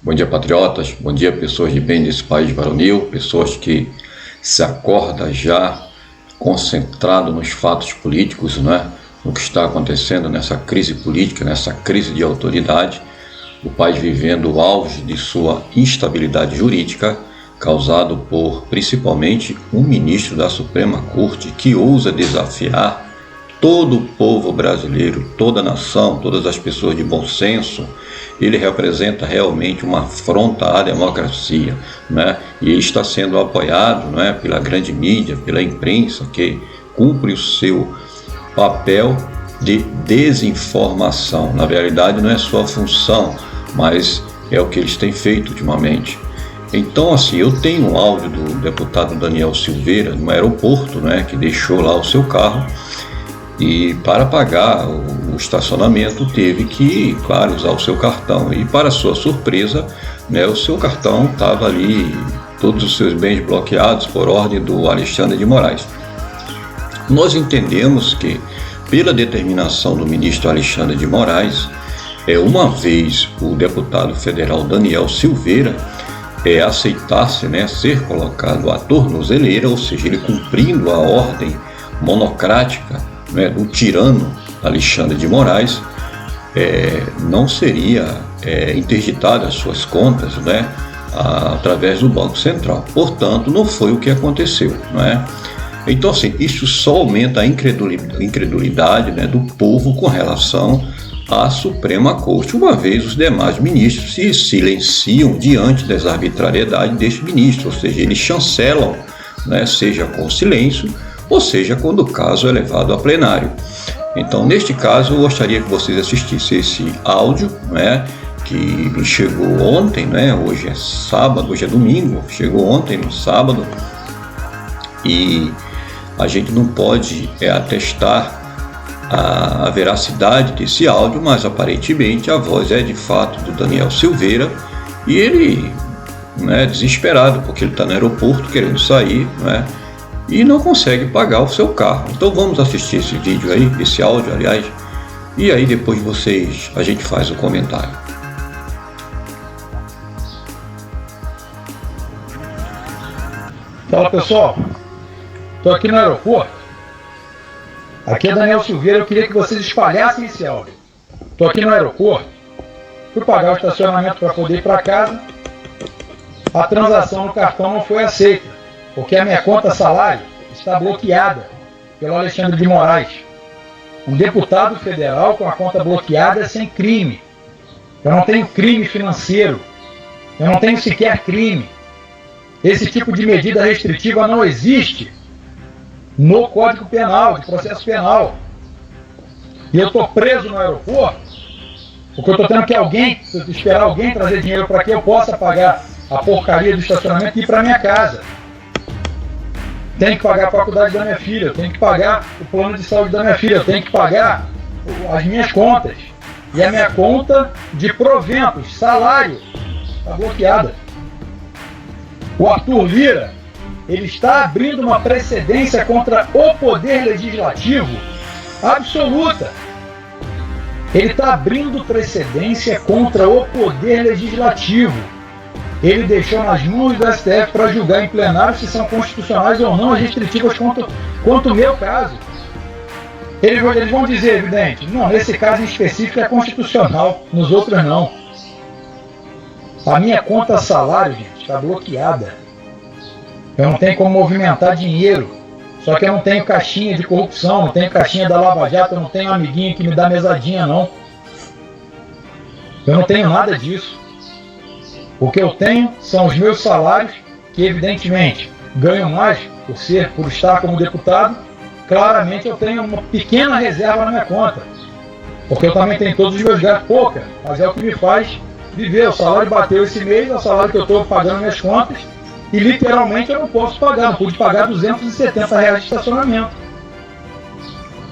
Bom dia, patriotas. Bom dia, pessoas de bem desse país varonil, pessoas que se acordam já concentrado nos fatos políticos, né? No que está acontecendo nessa crise política, nessa crise de autoridade, o país vivendo o auge de sua instabilidade jurídica, causado por, principalmente, um ministro da Suprema Corte que ousa desafiar todo o povo brasileiro, toda a nação, todas as pessoas de bom senso. Ele representa realmente uma afronta à democracia, né? E ele está sendo apoiado, né, pela grande mídia, pela imprensa, que cumpre o seu papel de desinformação. Na realidade, não é sua função, mas é o que eles têm feito ultimamente. Então, assim, eu tenho um áudio do deputado Daniel Silveira, no aeroporto, né, que deixou lá o seu carro, e para pagar o estacionamento teve que, claro, usar o seu cartão. E para sua surpresa, né, o seu cartão estava ali, todos os seus bens bloqueados por ordem do Alexandre de Moraes. Nós entendemos que, pela determinação do ministro Alexandre de Moraes, uma vez o deputado federal Daniel Silveira aceitasse, né, ser colocado à tornozeleira, ou seja, ele cumprindo a ordem monocrática, né, do tirano Alexandre de Moraes, não seria interditada as suas contas, né, através do Banco Central. Portanto, não foi o que aconteceu, né? Então, assim, isso só aumenta a incredulidade, né, do povo com relação à Suprema Corte, uma vez os demais ministros se silenciam diante das arbitrariedades deste ministro, ou seja, eles chancelam, né, seja com silêncio, ou seja, quando o caso é levado a plenário. Então, neste caso, eu gostaria que vocês assistissem esse áudio, né, que me chegou ontem, né, hoje é sábado, hoje é domingo, chegou ontem no sábado, e a gente não pode atestar a veracidade desse áudio, mas aparentemente a voz é de fato do Daniel Silveira, e ele, né, desesperado, porque ele está no aeroporto querendo sair, né, e não consegue pagar o seu carro. Então vamos assistir esse vídeo aí, esse áudio, aliás, e aí depois a gente faz o comentário. Fala, pessoal, estou aqui no aeroporto. Aqui é Daniel Silveira, eu queria que vocês espalhassem esse áudio. Estou aqui no aeroporto, fui pagar o estacionamento para poder ir para casa. A transação no cartão não foi aceita, porque a minha conta salário está bloqueada pelo Alexandre de Moraes. Um deputado federal com a conta bloqueada é sem crime. Eu não tenho crime financeiro. Eu não tenho sequer crime. Esse tipo de medida restritiva não existe no Código Penal, de processo penal. E eu estou preso no aeroporto porque eu estou tendo que esperar alguém trazer dinheiro para que eu possa pagar a porcaria do estacionamento e ir para minha casa. Tenho que pagar a faculdade da minha filha, eu tenho que pagar o plano de saúde da minha filha, eu tenho que pagar as minhas contas. E a minha conta de proventos, salário, está bloqueada. O Arthur Lira, ele está abrindo uma precedência contra o poder legislativo absoluta. Ele está abrindo precedência contra o poder legislativo. Ele deixou nas mãos do STF para julgar em plenário se são constitucionais ou não as restritivas quanto o meu caso. Eles vão dizer, evidente, não, nesse caso em específico é constitucional, nos outros não. A minha conta salário, gente, está bloqueada. Eu não tenho como movimentar dinheiro. Só que eu não tenho caixinha de corrupção, não tenho caixinha da Lava Jato, eu não tenho amiguinho que me dá mesadinha, não. Eu não tenho nada disso. O que eu tenho são os meus salários, que evidentemente ganho mais por estar como deputado. Claramente eu tenho uma pequena reserva na minha conta, porque eu também tenho todos os meus gastos, pouca, mas é o que me faz viver. O salário bateu esse mês, é o salário que eu estou pagando minhas contas, e literalmente eu não posso pagar, não pude pagar R$270 de estacionamento,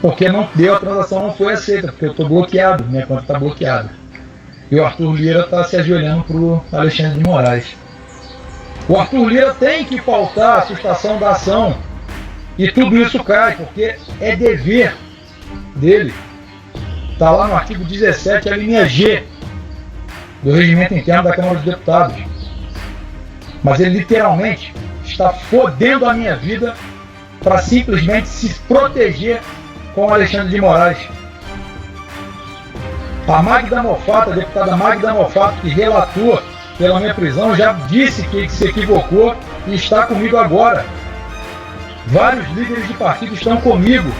porque não deu, a transação não foi aceita, porque eu estou bloqueado, minha conta está bloqueada. E o Arthur Lira está se ajoelhando para o Alexandre de Moraes. O Arthur Lira tem que pautar a sustação da ação, e tudo isso cai, porque é dever dele. Está lá no artigo 17, a linha G. do regimento interno da Câmara dos Deputados. Mas ele literalmente está fodendo a minha vida para simplesmente se proteger com o Alexandre de Moraes. A Magda Mofato, a deputada Magda Mofato, que relatou pela minha prisão, já disse que se equivocou e está comigo agora. Vários líderes de partido estão comigo.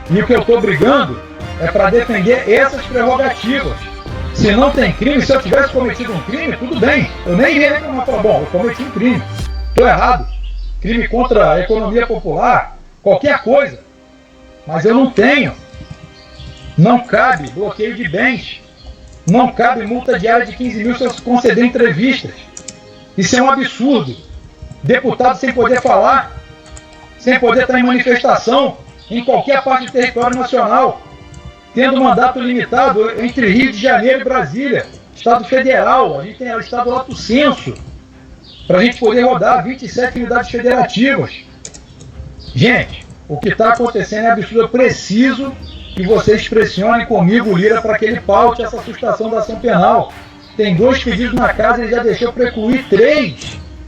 E o que eu estou brigando é para defender essas prerrogativas. Se não tem crime, se eu tivesse cometido um crime, tudo bem. Eu nem iria reclamar, falar, bom, eu cometi um crime. Estou errado. Crime contra a economia popular, qualquer coisa. Mas eu não tenho. Não cabe bloqueio de bens. Não cabe multa diária de 15 mil se eu conceder entrevistas. Isso é um absurdo. Deputado sem poder falar, sem poder estar em manifestação em qualquer parte do território nacional, tendo mandato limitado entre Rio de Janeiro e Brasília, Estado Federal. A gente tem o Estado Lato Senso, para a gente poder rodar 27 unidades federativas. Gente, o que está acontecendo é absurdo. Eu preciso que vocês pressionem comigo, Lira, para que ele paute essa sustação da ação penal. Tem 2 pedidos na casa, ele já deixou para incluir 3.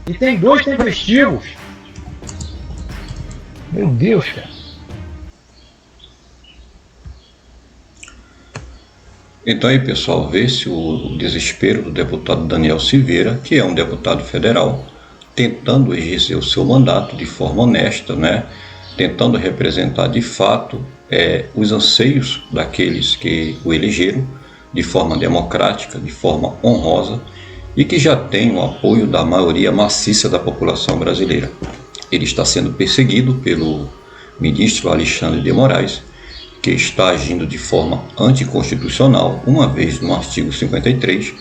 E tem 2 tempestivos. Meu Deus, cara. Então aí, pessoal, vê-se o desespero do deputado Daniel Silveira, que é um deputado federal, tentando exercer o seu mandato de forma honesta, né? Tentando representar de fato os anseios daqueles que o elegeram de forma democrática, de forma honrosa, e que já tem o apoio da maioria maciça da população brasileira. Ele está sendo perseguido pelo ministro Alexandre de Moraes, que está agindo de forma anticonstitucional, uma vez no artigo 53,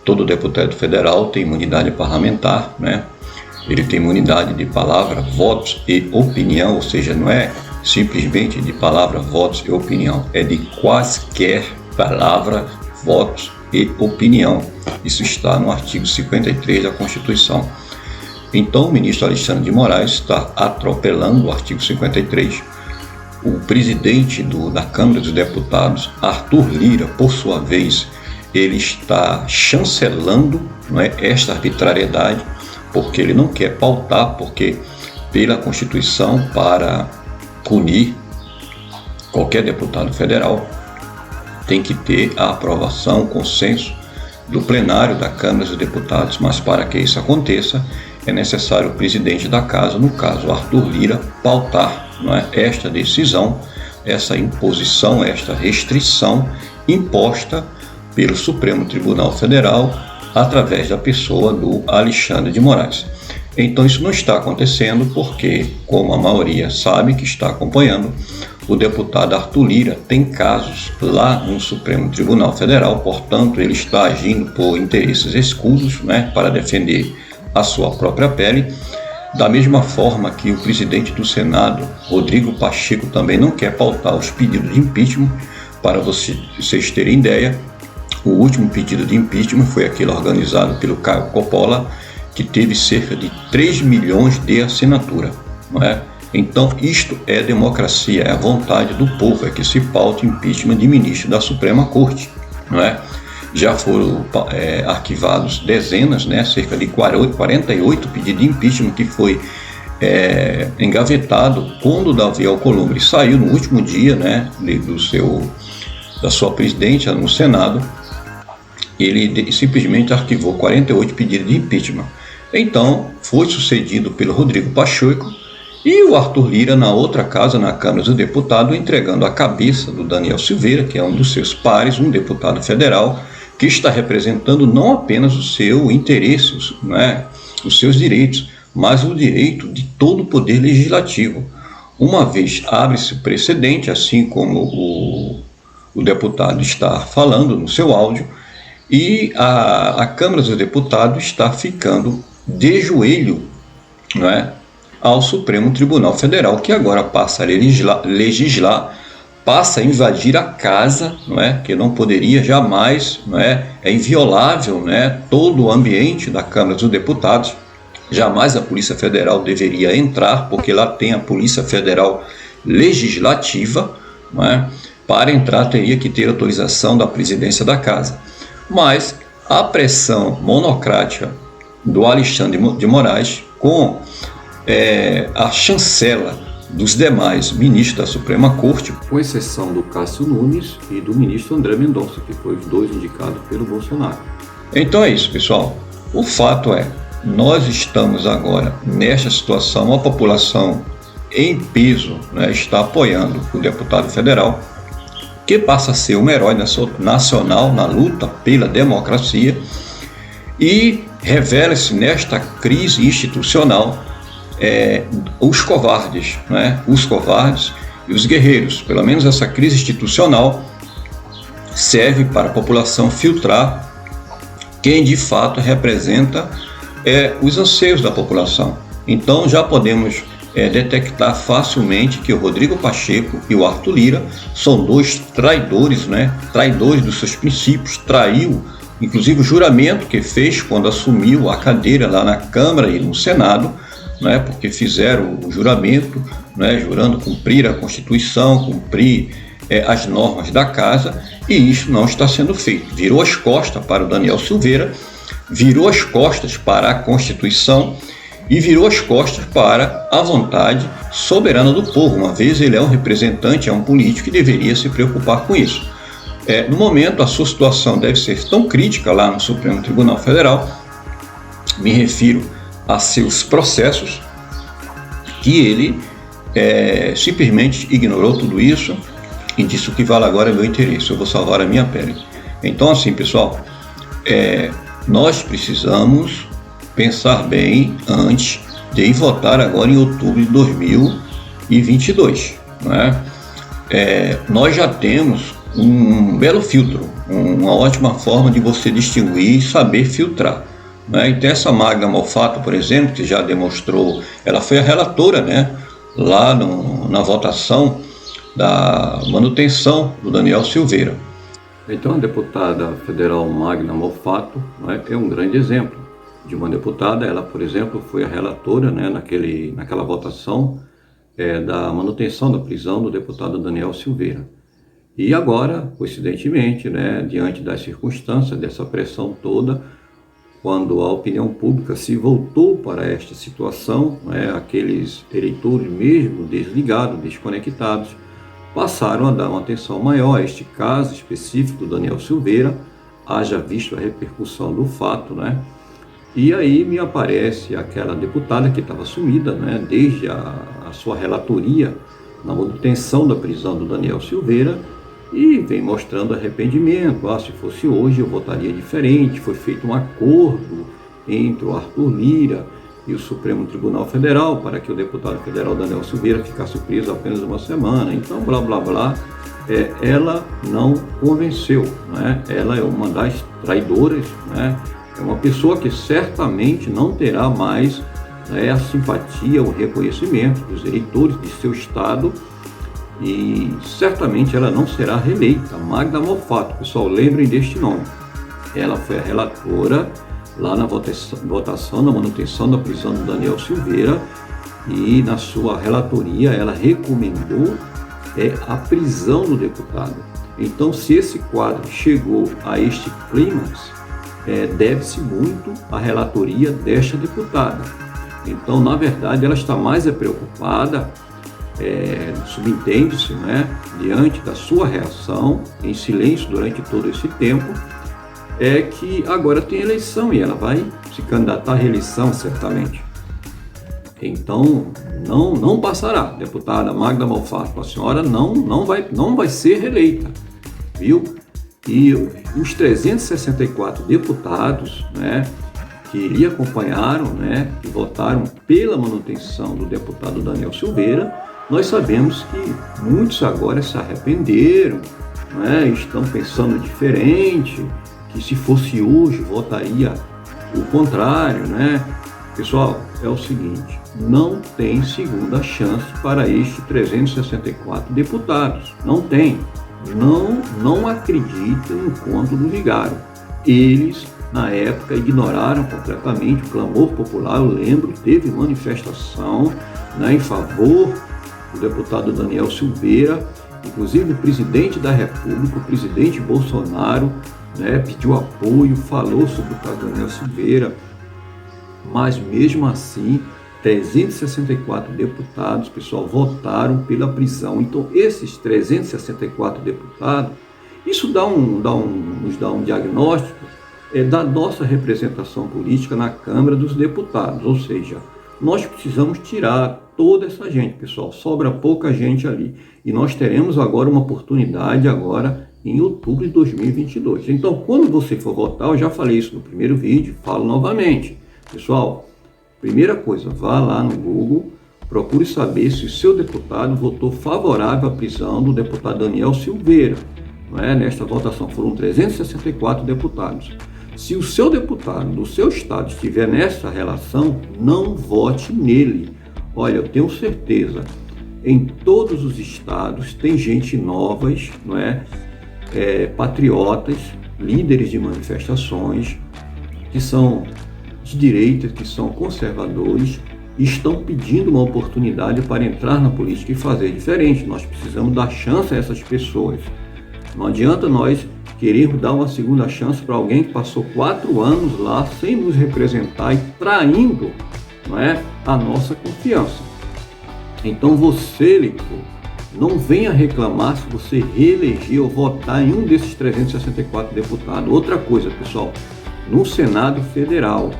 todo deputado federal tem imunidade parlamentar, né? Ele tem imunidade de palavra, votos e opinião, ou seja, não é simplesmente de palavra, votos e opinião, é de quaisquer palavra, votos e opinião. Isso está no artigo 53 da Constituição. Então, o ministro Alexandre de Moraes está atropelando o artigo 53. O presidente da Câmara dos Deputados, Arthur Lira, por sua vez, ele está chancelando, não é, esta arbitrariedade, porque ele não quer pautar, porque pela Constituição, para punir qualquer deputado federal, tem que ter a aprovação, o consenso do plenário da Câmara dos Deputados. Mas para que isso aconteça, é necessário o presidente da casa, no caso Arthur Lira, pautar, não é, esta decisão, essa imposição, esta restrição imposta pelo Supremo Tribunal Federal através da pessoa do Alexandre de Moraes. Então isso não está acontecendo porque, como a maioria sabe que está acompanhando, o deputado Arthur Lira tem casos lá no Supremo Tribunal Federal, portanto ele está agindo por interesses escusos, né, para defender a sua própria pele. Da mesma forma que o presidente do Senado, Rodrigo Pacheco, também não quer pautar os pedidos de impeachment. Para vocês terem ideia, o último pedido de impeachment foi aquele organizado pelo Caio Coppola, que teve cerca de 3 milhões de assinatura, não é? Então isto é democracia, é a vontade do povo, é que se pauta impeachment de ministro da Suprema Corte, não é? Já foram arquivados dezenas, né, cerca de 48 pedidos de impeachment que foi engavetado quando o Davi Alcolumbre saiu no último dia, né, da sua presidência no Senado. Ele simplesmente arquivou 48 pedidos de impeachment. Então foi sucedido pelo Rodrigo Pacheco e o Arthur Lira na outra casa, na Câmara dos Deputados, entregando a cabeça do Daniel Silveira, que é um dos seus pares, um deputado federal, que está representando não apenas o seu interesse, né, os seus direitos, mas o direito de todo o poder legislativo. Uma vez abre-se precedente, assim como o deputado está falando no seu áudio, e a Câmara dos Deputados está ficando de joelho, não é, ao Supremo Tribunal Federal, que agora passa a legislar, passa a invadir a casa, não é, que não poderia jamais, não é inviolável, né, todo o ambiente da Câmara dos Deputados. Jamais a Polícia Federal deveria entrar, porque lá tem a Polícia Federal Legislativa, não é? Para entrar teria que ter autorização da presidência da casa. Mas a pressão monocrática do Alexandre de Moraes com a chancela dos demais ministros da Suprema Corte, com exceção do Cássio Nunes e do ministro André Mendonça, que foram os dois indicados pelo Bolsonaro. Então é isso, pessoal. O fato é, nós estamos agora nesta situação, a população em peso, né, está apoiando o deputado federal, que passa a ser um herói nacional na luta pela democracia, e revela-se nesta crise institucional os covardes, né? Os covardes e os guerreiros. Pelo menos essa crise institucional serve para a população filtrar quem de fato representa os anseios da população. Então já podemos detectar facilmente que o Rodrigo Pacheco e o Arthur Lira são dois traidores, né? Traidores dos seus princípios. Traiu inclusive o juramento que fez quando assumiu a cadeira lá na Câmara e no Senado, né? Porque fizeram o juramento, né? Jurando cumprir a Constituição, cumprir as normas da casa, e isso não está sendo feito. Virou as costas para o Daniel Silveira, virou as costas para a Constituição e virou as costas para a vontade soberana do povo, uma vez ele é um representante, é um político que deveria se preocupar com isso. No momento, a sua situação deve ser tão crítica lá no Supremo Tribunal Federal, me refiro a seus processos, que ele simplesmente ignorou tudo isso e disse: o que vale agora é meu interesse, eu vou salvar a minha pele. Então, assim, pessoal, nós precisamos pensar bem antes de ir votar agora em outubro de 2022. Né? Nós já temos um belo filtro, uma ótima forma de você distinguir e saber filtrar. Né? Então essa Magda Mofato, por exemplo, que já demonstrou, ela foi a relatora, né, lá na votação da manutenção do Daniel Silveira. Então a deputada federal Magda Mofato, né, é um grande exemplo de uma deputada. Ela, por exemplo, foi a relatora, né, naquela votação da manutenção da prisão do deputado Daniel Silveira. E agora, coincidentemente, né, diante das circunstâncias, dessa pressão toda, quando a opinião pública se voltou para esta situação, né, aqueles eleitores mesmo desligados, desconectados, passaram a dar uma atenção maior a este caso específico do Daniel Silveira, haja visto a repercussão do fato, né? E aí me aparece aquela deputada que estava sumida, né, desde a sua relatoria na manutenção da prisão do Daniel Silveira, e vem mostrando arrependimento. Se fosse hoje eu votaria diferente, foi feito um acordo entre o Arthur Lira e o Supremo Tribunal Federal para que o deputado federal Daniel Silveira ficasse preso apenas uma semana. Então, blá, blá, blá, ela não convenceu, né? Ela é uma das traidoras, né? É uma pessoa que certamente não terá mais a simpatia, o reconhecimento dos eleitores de seu estado, e certamente ela não será reeleita. Magda Mofato, pessoal, lembrem deste nome. Ela foi a relatora lá na votação da manutenção da prisão do Daniel Silveira, e na sua relatoria ela recomendou a prisão do deputado. Então, se esse quadro chegou a este clímax, deve-se muito à relatoria desta deputada. Então, na verdade, ela está mais preocupada, subentende-se, né, diante da sua reação em silêncio durante todo esse tempo, que agora tem eleição e ela vai se candidatar à reeleição certamente. Então não passará, deputada Magda Mofato, a senhora não vai ser reeleita, viu? E os 364 deputados, né, que lhe acompanharam, né, que votaram pela manutenção do deputado Daniel Silveira, nós sabemos que muitos agora se arrependeram, né, estão pensando diferente, que se fosse hoje votaria o contrário, né? Pessoal, é o seguinte, não tem segunda chance para estes 364 deputados, não tem. Não acreditem no conto do vigário. Eles, na época, ignoraram completamente o clamor popular. Eu lembro, teve manifestação, né, em favor do deputado Daniel Silveira, inclusive o presidente da República, o presidente Bolsonaro, né, pediu apoio, falou sobre o caso Daniel Silveira, mas mesmo assim 364 deputados, pessoal, votaram pela prisão. Então esses 364 deputados, isso nos dá um diagnóstico da nossa representação política na Câmara dos Deputados, ou seja, nós precisamos tirar toda essa gente, pessoal, sobra pouca gente ali. E nós teremos agora uma oportunidade agora em outubro de 2022. Então, quando você for votar, eu já falei isso no primeiro vídeo, falo novamente. Pessoal, primeira coisa, vá lá no Google, procure saber se o seu deputado votou favorável à prisão do deputado Daniel Silveira. Não é? Nesta votação foram 364 deputados. Se o seu deputado do seu estado estiver nessa relação, não vote nele. Olha, eu tenho certeza, em todos os estados tem gente novas, não é? Patriotas, líderes de manifestações, que são de direita, que são conservadores, e estão pedindo uma oportunidade para entrar na política e fazer diferente. Nós precisamos dar chance a essas pessoas. Não adianta nós queremos dar uma segunda chance para alguém que passou 4 anos lá sem nos representar e traindo, não é, a nossa confiança. Então você, eleitor, não venha reclamar se você reeleger ou votar em um desses 364 deputados. Outra coisa, pessoal, no Senado Federal,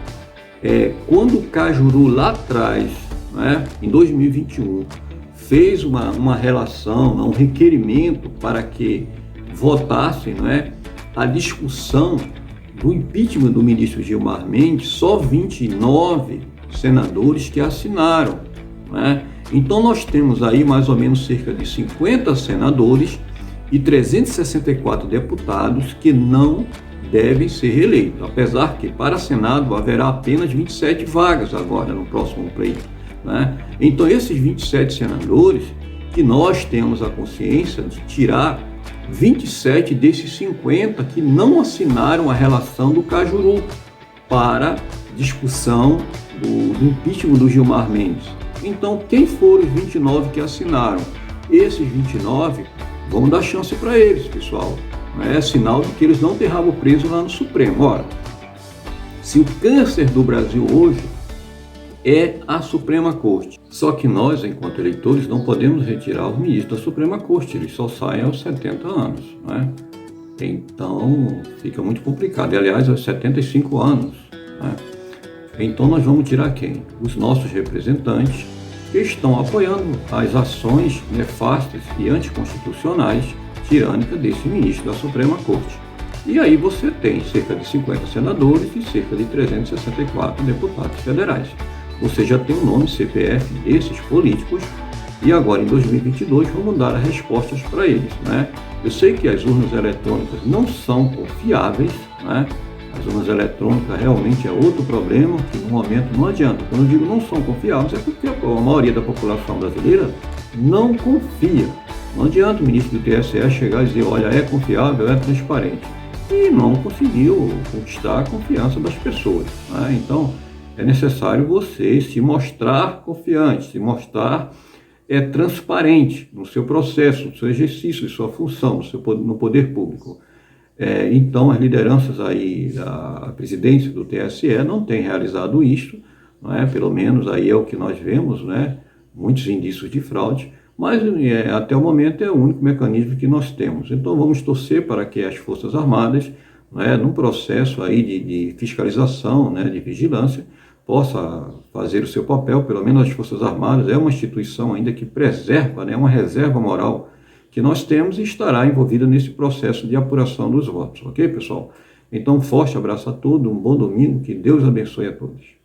quando o Cajuru lá atrás, né, em 2021, fez uma relação, um requerimento para que votassem, não é, a discussão do impeachment do ministro Gilmar Mendes, só 29 senadores que assinaram, não é? Então nós temos aí mais ou menos cerca de 50 senadores e 364 deputados que não devem ser reeleitos, apesar que para Senado haverá apenas 27 vagas agora no próximo pleito, né? Então esses 27 senadores, que nós temos a consciência de tirar 27 desses 50 que não assinaram a relação do Cajuru para discussão do impeachment do Gilmar Mendes. Então, quem foram os 29 que assinaram? Esses 29, vamos dar chance para eles, pessoal. É sinal de que eles não têm rabo preso lá no Supremo. Ora, se o câncer do Brasil hoje é a Suprema Corte, só que nós, enquanto eleitores, não podemos retirar os ministros da Suprema Corte, eles só saem aos 70 anos, né? Então, fica muito complicado. E, aliás, aos 75 anos, né? Então, nós vamos tirar quem? Os nossos representantes que estão apoiando as ações nefastas e anticonstitucionais, tirânicas desse ministro da Suprema Corte. E aí você tem cerca de 50 senadores e cerca de 364 deputados federais. Você já tem o nome CPF desses políticos e agora em 2022 vamos dar as respostas para eles, né? Eu sei que as urnas eletrônicas não são confiáveis, né? As urnas eletrônicas realmente é outro problema que no momento não adianta. Quando eu digo não são confiáveis é porque a maioria da população brasileira não confia. Não adianta o ministro do TSE chegar e dizer, olha, é confiável, é transparente. E não conseguiu conquistar a confiança das pessoas, né? Então, é necessário você se mostrar confiante, se mostrar transparente no seu processo, no seu exercício, de sua função, no poder público. Então, as lideranças aí, a presidência do TSE não tem realizado isto, não é? Pelo menos aí é o que nós vemos, né? Muitos indícios de fraude, mas até o momento é o único mecanismo que nós temos. Então, vamos torcer para que as Forças Armadas, né, num processo aí de fiscalização, né, de vigilância, possa fazer o seu papel. Pelo menos as Forças Armadas é uma instituição ainda que preserva, né, uma reserva moral que nós temos e estará envolvida nesse processo de apuração dos votos. Ok, pessoal? Então, um forte abraço a todos, um bom domingo, que Deus abençoe a todos.